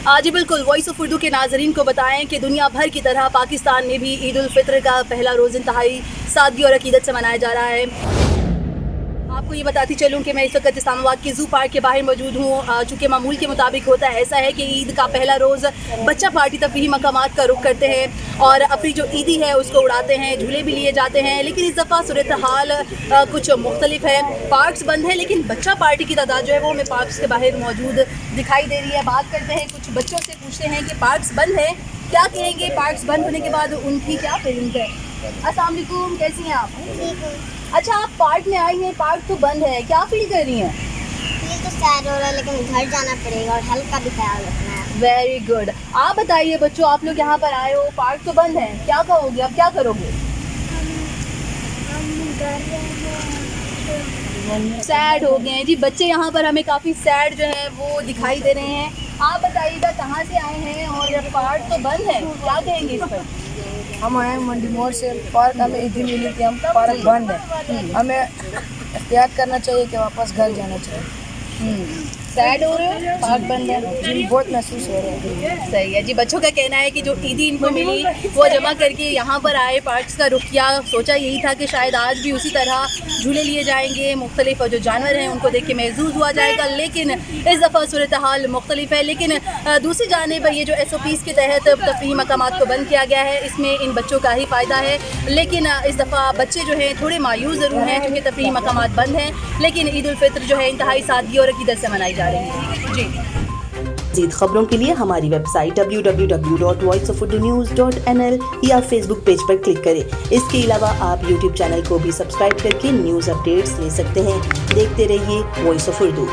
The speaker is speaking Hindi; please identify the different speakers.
Speaker 1: जी बिल्कुल, वॉइस ऑफ उर्दू के नाज़रीन को बताएं कि दुनिया भर की तरह पाकिस्तान में भी ईद उल फित्र का पहला रोज़ इंतहाई सादगी और अकीदत से मनाया जा रहा है। आपको ये बताती चलूँ कि मैं इस वक्त इस्लामाबाद के ज़ू पार्क के बाहर मौजूद हूँ। चूँकि मामूल के मुताबिक होता है ऐसा है कि ईद का पहला रोज़ बच्चा पार्टी तफरीही मकामात का रुख करते हैं और अपनी जो ईदी है उसको उड़ाते हैं, झूले भी लिए जाते हैं। लेकिन इस दफ़ा सूरत हाल कुछ मुख्तलिफ है। पार्क्स बंद है लेकिन बच्चा पार्टी की तादाद जो है वो हमें पार्क्स के बाहर मौजूद दिखाई दे रही है। बात करते हैं कुछ बच्चों से, पूछते हैं कि पार्क्स बंद है, क्या कहेंगे पार्क्स बंद होने के बाद उनकी क्या फीलिंग है। अस्सलाम वालेकुम, कैसी हैं आप? अच्छा, आप पार्क में आई हैं, पार्क तो बंद है, क्या फील कर रही हैं?
Speaker 2: फील तो सैड हो रहा है लेकिन घर जाना पड़ेगा और हेल्थ का भी ख्याल रखना है।
Speaker 1: Very good. आप बताइए बच्चों, आप लोग यहाँ पर आए हो, पार्क तो बंद है, क्या कहोगे, अब क्या करोगे? सैड हो गए हैं जी बच्चे, यहाँ पर हमें काफ़ी सैड जो है वो दिखाई दे रहे हैं। आप बताइएगा कहाँ से आए हैं और पार्क तो बंद है, क्या कहेंगे इस पर?
Speaker 3: हम आए मंडी मोड़ से। पार्क हमें ईदी मिली थी, हम पार्क बंद है, हमें एहतियात करना चाहिए कि वापस घर जाना चाहिए।
Speaker 1: सैड हो रहे हो, पार्क बंद है
Speaker 3: जी, बहुत महसूस हो रहा है।
Speaker 1: सही है जी। बच्चों का कहना है कि जो ईदी इनको मिली वो जमा करके यहाँ पर आए, पार्क्स का रुख किया। सोचा यही था कि शायद आज भी उसी तरह झूले लिए जाएंगे, मुख्तलिफ जो जानवर हैं उनको देख के महसूस हुआ जाएगा। लेकिन इस दफ़ा सूरत हाल मुख्तलिफ है। लेकिन दूसरी जानिब ये जो SOPs के तहत तफरीही मकामात को बंद किया गया है, इसमें इन बच्चों का ही फ़ायदा है। लेकिन इस दफ़ा बच्चे जो हैं थोड़े मायूस ज़रूर हैं क्योंकि तफरीही मकामात बंद हैं। लेकिन ईद उल फित्र जो है इंतहाई सादगी और अकीदत से मनाई जा रही है जी।
Speaker 4: मज़ीद खबरों के लिए हमारी वेबसाइट www.voiceofurdunews.nl या फेसबुक पेज पर क्लिक करें। इसके अलावा आप YouTube चैनल को भी सब्सक्राइब करके न्यूज़ अपडेट्स ले सकते हैं। देखते रहिए वॉइस ऑफ उर्दू।